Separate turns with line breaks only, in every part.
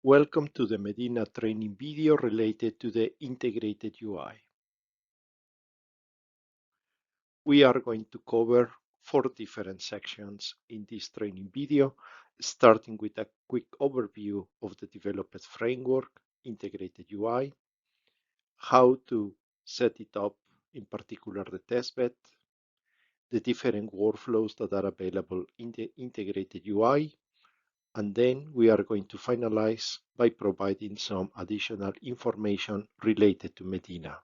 Welcome to the MEDINA training video related to the integrated UI. We are going to cover 4 different sections in this training video, starting with a quick overview of the developed framework, integrated UI, how to set it up, in particular the testbed, the different workflows that are available in the integrated UI, and then we are going to finalize by providing some additional information related to MEDINA.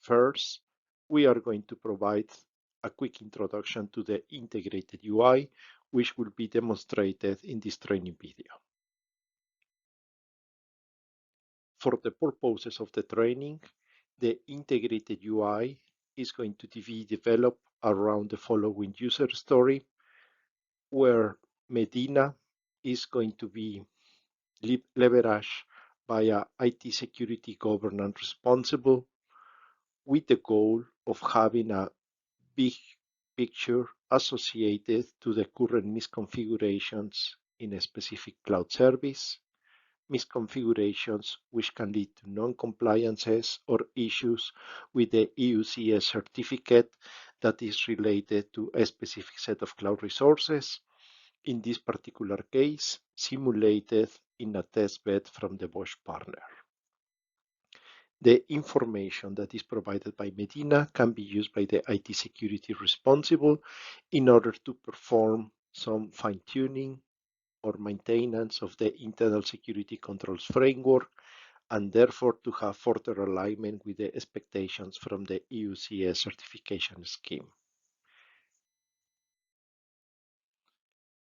First, we are going to provide a quick introduction to the integrated UI, which will be demonstrated in this training video. For the purposes of the training, the integrated UI is going to be developed around the following user story, where MEDINA is going to be leveraged by a IT security governance responsible with the goal of having a big picture associated to the current misconfigurations in a specific cloud service, misconfigurations which can lead to non-compliances or issues with the EUCS certificate that is related to a specific set of cloud resources, in this particular case, simulated in a testbed from the Bosch partner. The information that is provided by MEDINA can be used by the IT security responsible in order to perform some fine-tuning or maintenance of the internal security controls framework, and therefore to have further alignment with the expectations from the EUCS certification scheme.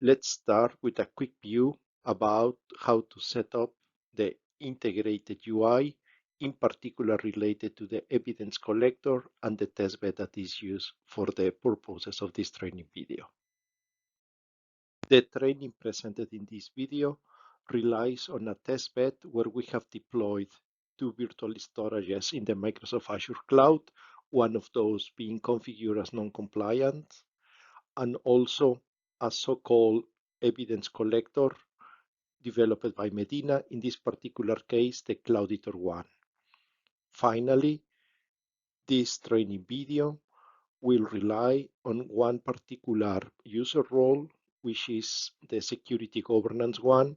Let's start with a quick view about how to set up the integrated UI, in particular related to the evidence collector and the testbed that is used for the purposes of this training video. The training presented in this video relies on a testbed where we have deployed 2 virtual storages in the Microsoft Azure cloud, one of those being configured as non-compliant, and also a so-called evidence collector developed by MEDINA, in this particular case, the Clouditor 1. Finally, this training video will rely on one particular user role, which is the security governance one,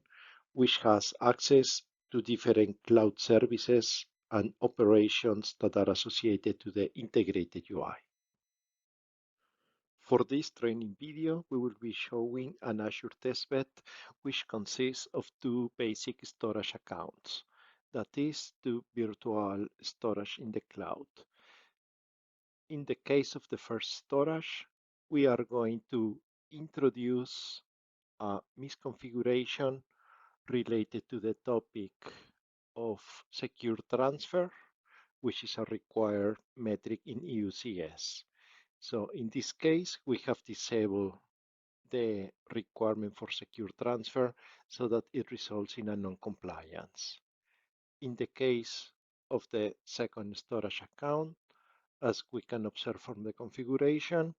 which has access to different cloud services and operations that are associated to the integrated UI. For this training video, we will be showing an Azure testbed, which consists of 2 basic storage accounts, that is, 2 virtual storage in the cloud. In the case of the first storage, we are going to introduce a misconfiguration related to the topic of secure transfer, which is a required metric in EUCS. So in this case, we have disabled the requirement for secure transfer so that it results in a non-compliance. In the case of the second storage account, as we can observe from the configuration,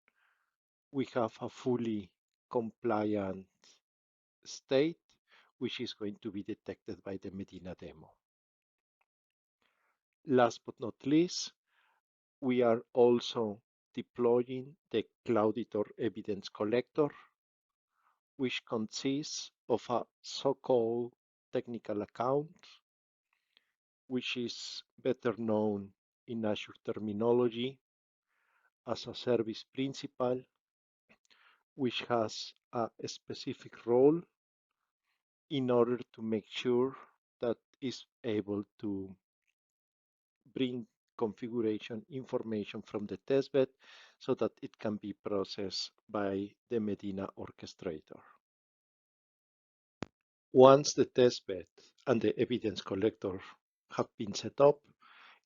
we have a fully compliant state, which is going to be detected by the MEDINA demo. Last but not least, we are also deploying the Clouditor evidence collector, which consists of a so-called technical account, which is better known in Azure terminology as a service principal, which has a specific role in order to make sure that is able to bring configuration information from the testbed so that it can be processed by the MEDINA orchestrator. Once the testbed and the evidence collector have been set up,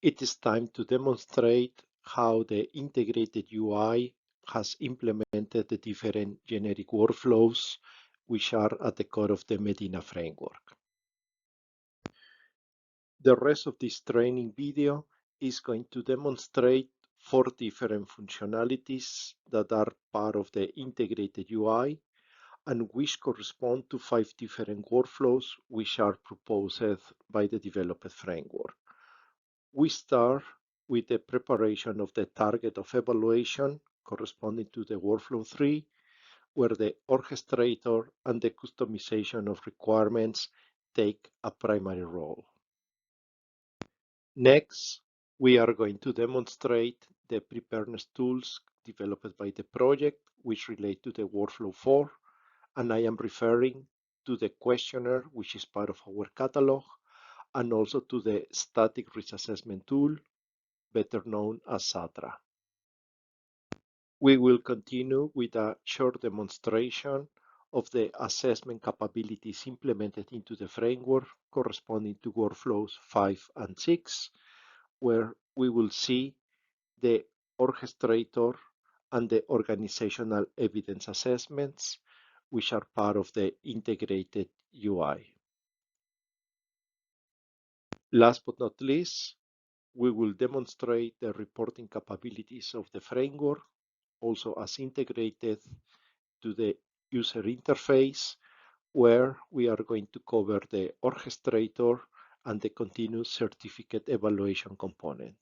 it is time to demonstrate how the integrated UI has implemented the different generic workflows which are at the core of the MEDINA framework. The rest of this training video is going to demonstrate 4 different functionalities that are part of the integrated UI, and which correspond to 5 different workflows which are proposed by the developed framework. We start with the preparation of the target of evaluation corresponding to the workflow 3, where the orchestrator and the customization of requirements take a primary role. Next, we are going to demonstrate the preparedness tools developed by the project, which relate to the workflow 4, and I am referring to the questionnaire, which is part of our catalog, and also to the static risk assessment tool, better known as SATRA. We will continue with a short demonstration of the assessment capabilities implemented into the framework corresponding to workflows 5 and 6, where we will see the orchestrator and the organizational evidence assessments, which are part of the integrated UI. Last but not least, we will demonstrate the reporting capabilities of the framework, also as integrated to the user interface, where we are going to cover the orchestrator and the continuous certificate evaluation component.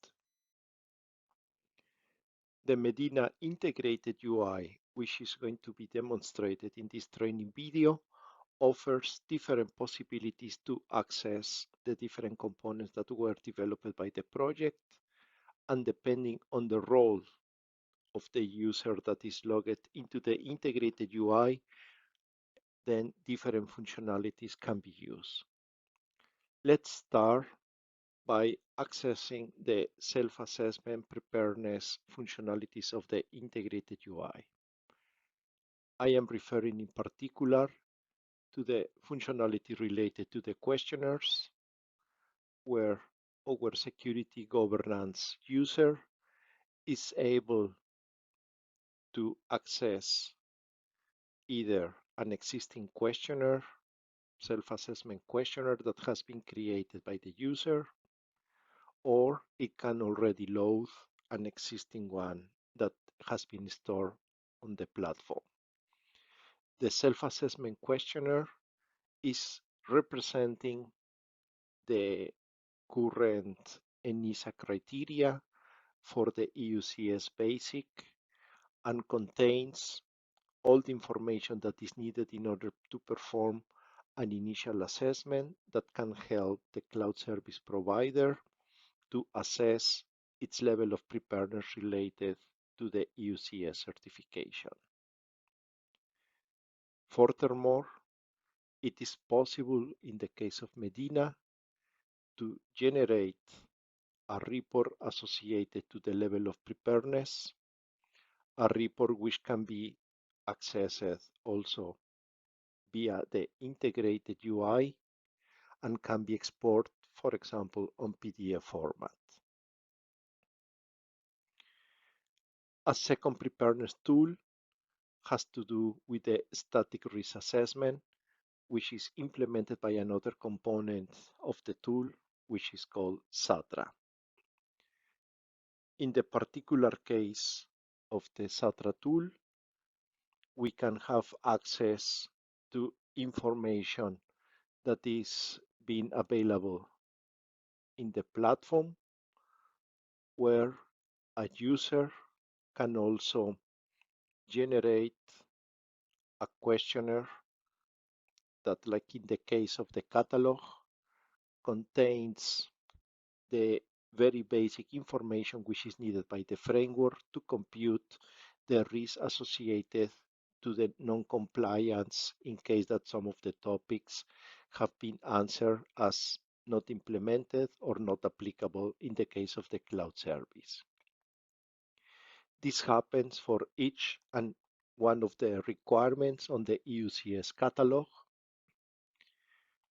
The MEDINA Integrated UI, which is going to be demonstrated in this training video, offers different possibilities to access the different components that were developed by the project, and depending on the role of the user that is logged into the integrated UI, then different functionalities can be used. Let's start by accessing the self-assessment preparedness functionalities of the integrated UI. I am referring in particular to the functionality related to the questionnaires, where our security governance user is able to access either an existing questionnaire, self-assessment questionnaire that has been created by the user, or it can already load an existing one that has been stored on the platform. The self-assessment questionnaire is representing the current ENISA criteria for the EUCS basic and contains all the information that is needed in order to perform an initial assessment that can help the cloud service provider to assess its level of preparedness related to the EUCS certification. Furthermore, it is possible in the case of MEDINA to generate a report associated to the level of preparedness, a report which can be accessed also via the integrated UI and can be exported, for example, on PDF format. A second preparedness tool has to do with the static risk assessment, which is implemented by another component of the tool, which is called SATRA. In the particular case of the SATRA tool, we can have access to information that is being available in the platform, where a user can also generate a questionnaire that, like in the case of the catalog, contains the very basic information which is needed by the framework to compute the risk associated to the non-compliance in case that some of the topics have been answered as not implemented or not applicable in the case of the cloud service. This happens for each and one of the requirements on the EUCS catalog,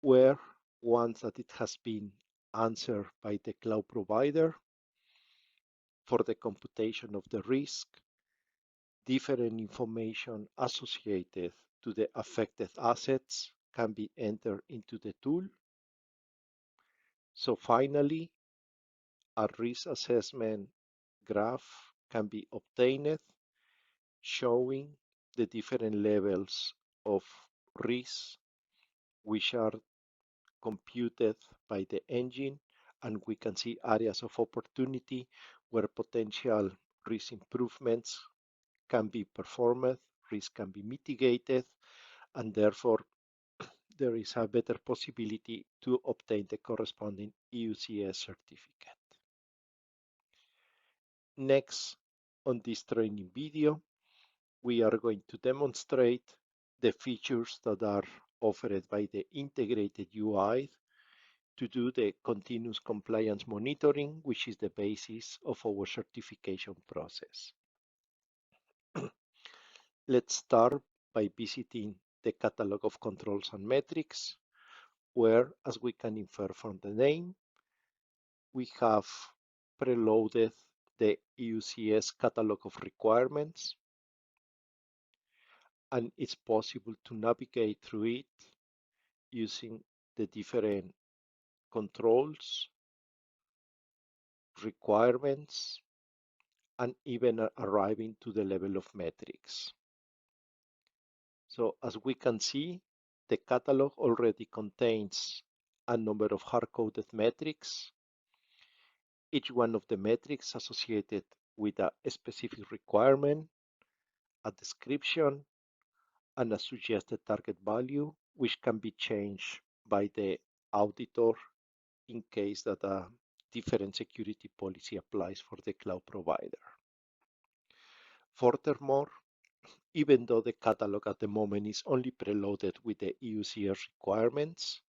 where once that it has been answered by the cloud provider, for the computation of the risk, different information associated to the affected assets can be entered into the tool. So finally, a risk assessment graph can be obtained showing the different levels of risks which are computed by the engine, and we can see areas of opportunity where potential risk improvements can be performed, risk can be mitigated, and therefore there is a better possibility to obtain the corresponding EUCS certificate. Next, on this training video, we are going to demonstrate the features that are offered by the integrated UI to do the continuous compliance monitoring, which is the basis of our certification process. Let's start by visiting the catalog of controls and metrics, where, as we can infer from the name, we have preloaded the EUCS catalog of requirements, and it's possible to navigate through it using the different controls, requirements, and even arriving to the level of metrics. So as we can see, the catalog already contains a number of hard-coded metrics, each one of the metrics associated with a specific requirement, a description, and a suggested target value, which can be changed by the auditor in case that a different security policy applies for the cloud provider. Furthermore, even though the catalog at the moment is only preloaded with the EUCS requirements,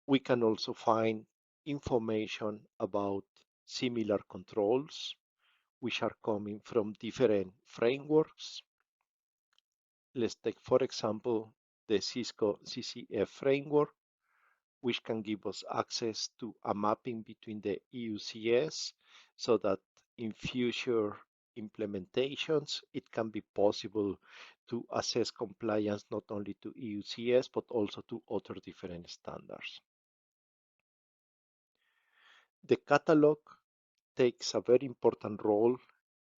we can also find information about similar controls, which are coming from different frameworks. Let's take, for example, the Cisco CCF framework, which can give us access to a mapping between the EUCS so that in future implementations, it can be possible to assess compliance not only to EUCS, but also to other different standards. The catalog takes a very important role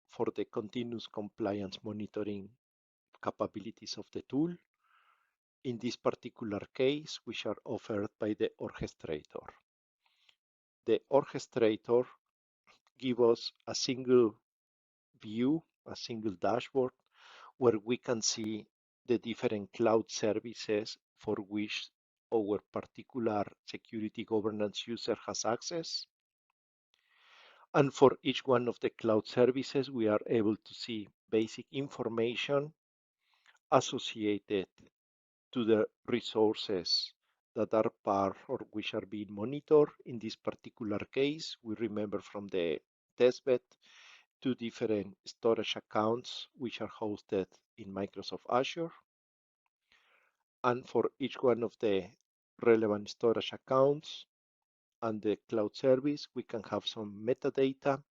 for the continuous compliance monitoring capabilities of the tool. In this particular case, which are offered by the orchestrator. The orchestrator gives us a single view, a single dashboard, where we can see the different cloud services for which our particular security governance user has access. And for each one of the cloud services, we are able to see basic information associated to the resources that are part or which are being monitored. In this particular case, we remember from the testbed 2 different storage accounts which are hosted in Microsoft Azure. And for each one of the relevant storage accounts and the cloud service, we can have some metadata.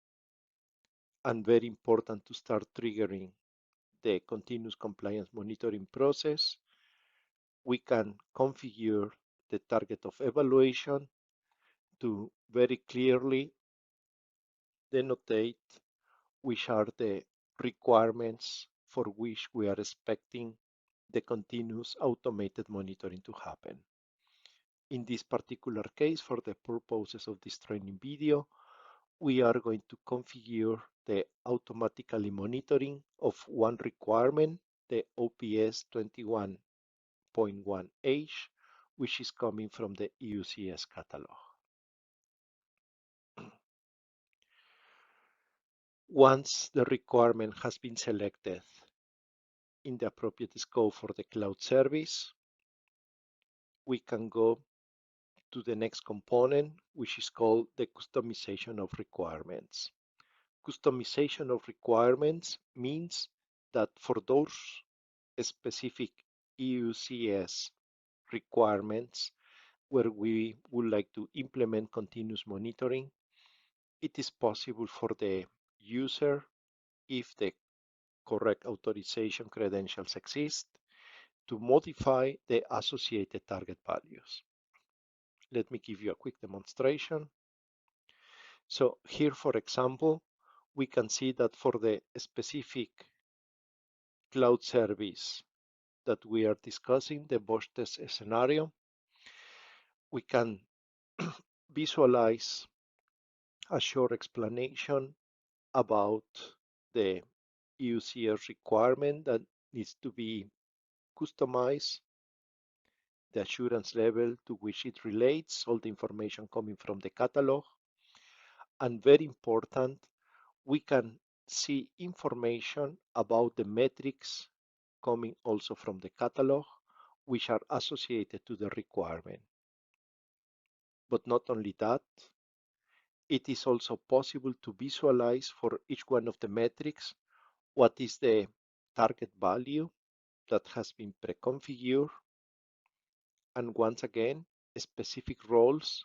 And very important to start triggering the continuous compliance monitoring process, we can configure the target of evaluation to very clearly denotate which are the requirements for which we are expecting the continuous automated monitoring to happen. In this particular case, for the purposes of this training video, we are going to configure the automatically monitoring of one requirement, the OPS 21.1H, which is coming from the EUCS catalog. Once the requirement has been selected in the appropriate scope for the cloud service, we can go to the next component, which is called the customization of requirements. Customization of requirements means that for those specific EUCS requirements where we would like to implement continuous monitoring, it is possible for the user, if the correct authorization credentials exist, to modify the associated target values. Let me give you a quick demonstration. So here, for example, we can see that for the specific cloud service that we are discussing, the Bosch test scenario, we can visualize a short explanation about the EUCS requirement that needs to be customized, the assurance level to which it relates, all the information coming from the catalog, and very important, we can see information about the metrics coming also from the catalog, which are associated to the requirement. But not only that, it is also possible to visualize for each one of the metrics what is the target value that has been pre-configured. And once again, specific roles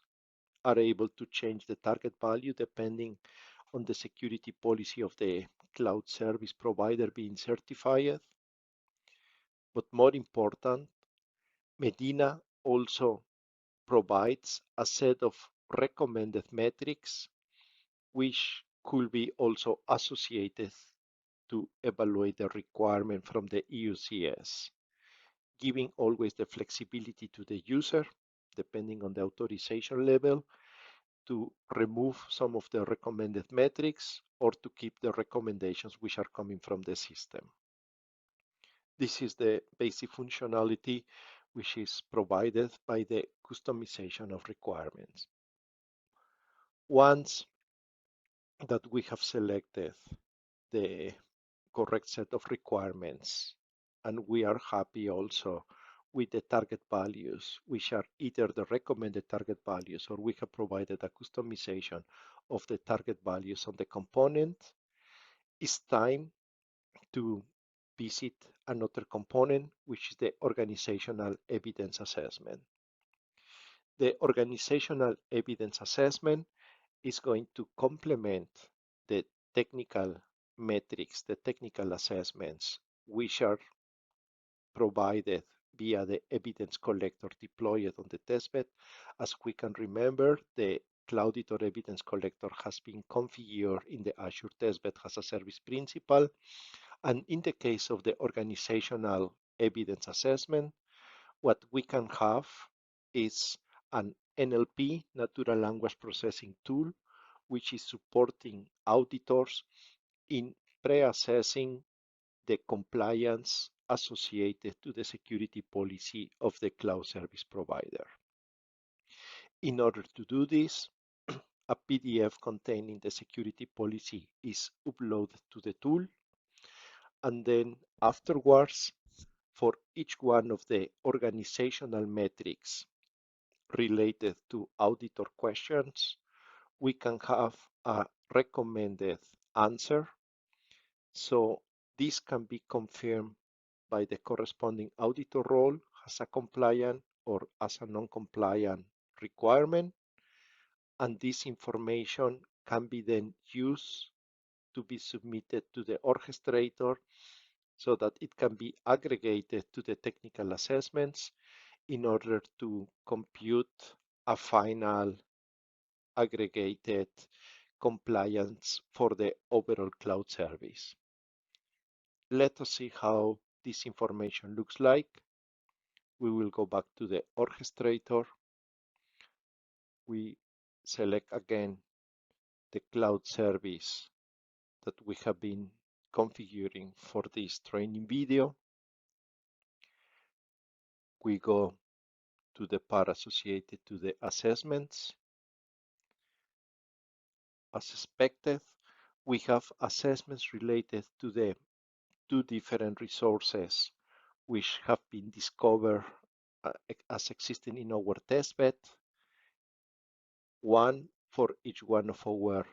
are able to change the target value depending on the security policy of the cloud service provider being certified. But more important, Medina also provides a set of recommended metrics which could be also associated to evaluate the requirement from the EUCS, giving always the flexibility to the user, depending on the authorization level, to remove some of the recommended metrics or to keep the recommendations which are coming from the system. This is the basic functionality which is provided by the customization of requirements. Once that we have selected the correct set of requirements and we are happy also with the target values, which are either the recommended target values or we have provided a customization of the target values on the component, it's time to visit another component, which is the organizational evidence assessment. The organizational evidence assessment is going to complement the technical metrics, the technical assessments, which are provided via the evidence collector deployed on the testbed. As we can remember, the Clouditor Evidence Collector has been configured in the Azure testbed as a service principal. And in the case of the organizational evidence assessment, what we can have is an NLP, natural language processing tool, which is supporting auditors in pre-assessing the compliance associated to the security policy of the cloud service provider. In order to do this, a PDF containing the security policy is uploaded to the tool, and then afterwards, for each one of the organizational metrics related to auditor questions, we can have a recommended answer. So this can be confirmed by the corresponding auditor role as a compliant or as a non-compliant requirement. And this information can be then used to be submitted to the orchestrator so that it can be aggregated to the technical assessments in order to compute a final aggregated compliance for the overall cloud service. Let us see how this information looks like. We will go back to the orchestrator. We select again the cloud service that we have been configuring for this training video. We go to the part associated to the assessments. As expected, we have assessments related to the two different resources which have been discovered as existing in our testbed, one for each one of our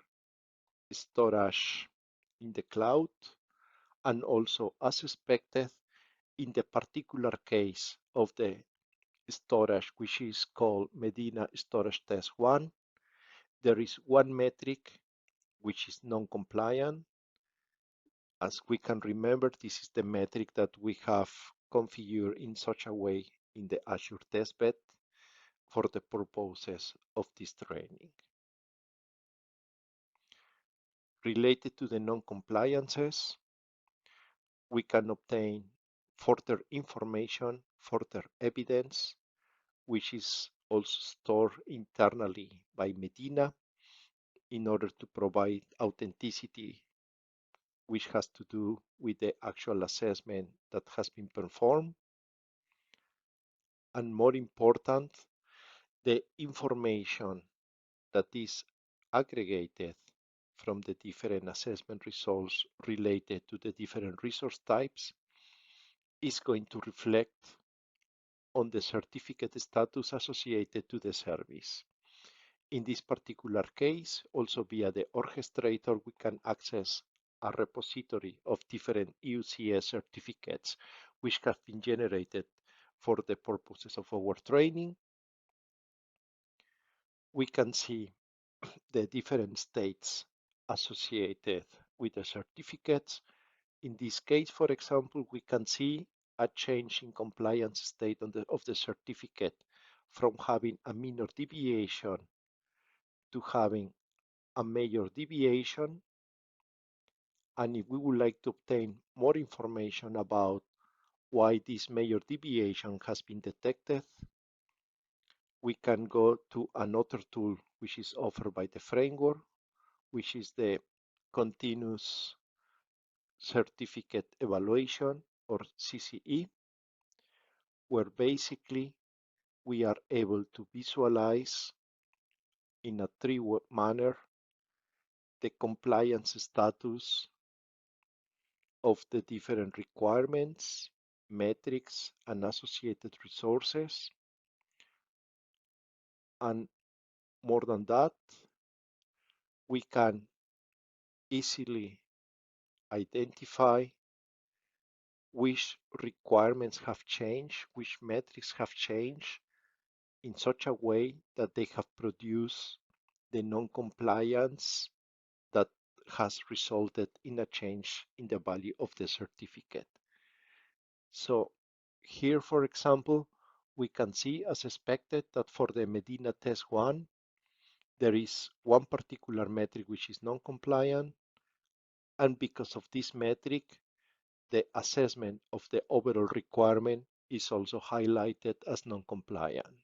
storage in the cloud, and also as expected in the particular case of the storage, which is called Medina Storage Test 1, there is one metric which is non-compliant. As we can remember, this is the metric that we have configured in such a way in the Azure testbed for the purposes of this training. Related to the non-compliances, we can obtain further information, further evidence, which is also stored internally by Medina in order to provide authenticity, which has to do with the actual assessment that has been performed. And more important, the information that is aggregated from the different assessment results related to the different resource types is going to reflect on the certificate status associated to the service. In this particular case, also via the orchestrator, we can access a repository of different EUCS certificates which have been generated for the purposes of our training. We can see the different states associated with the certificates. In this case, for example, we can see a change in compliance state of the certificate from having a minor deviation to having a major deviation. And if we would like to obtain more information about why this major deviation has been detected, we can go to another tool which is offered by the framework, which is the Continuous Certificate Evaluation, or CCE, where basically we are able to visualize in a three-way manner the compliance status of the different requirements, metrics, and associated resources. And more than that, we can easily identify which requirements have changed, which metrics have changed in such a way that they have produced the non-compliance that has resulted in a change in the value of the certificate. So here, for example, we can see as expected that for the Medina Test 1, there is one particular metric which is non-compliant, and because of this metric, the assessment of the overall requirement is also highlighted as non-compliant.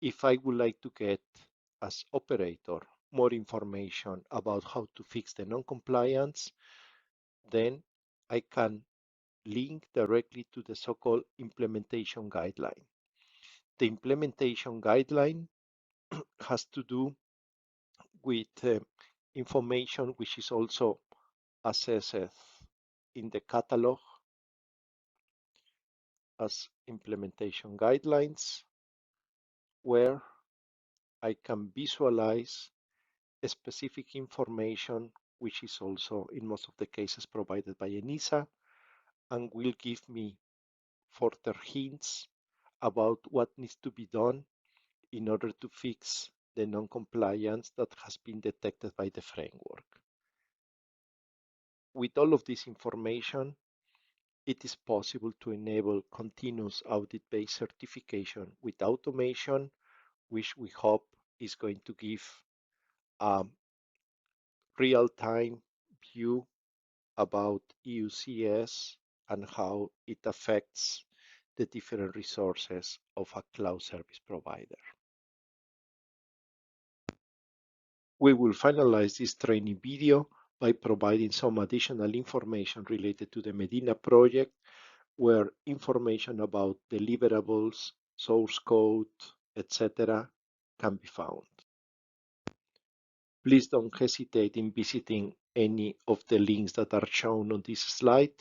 If I would like to get, as operator, more information about how to fix the non-compliance, then I can link directly to the so-called implementation guideline. The implementation guideline has to do with information which is also assessed in the catalog as implementation guidelines, where I can visualize specific information which is also in most of the cases provided by ENISA, and will give me further hints about what needs to be done in order to fix the non-compliance that has been detected by the framework. With all of this information, it is possible to enable continuous audit-based certification with automation, which we hope is going to give a real-time view about EUCS and how it affects the different resources of a cloud service provider. We will finalize this training video by providing some additional information related to the Medina project, where information about deliverables, source code, etc. can be found. Please don't hesitate in visiting any of the links that are shown on this slide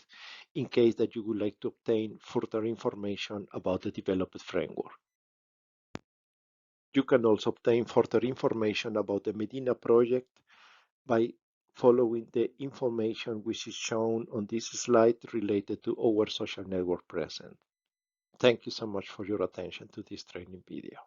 in case that you would like to obtain further information about the developed framework. You can also obtain further information about the Medina project by following the information which is shown on this slide related to our social network presence. Thank you so much for your attention to this training video.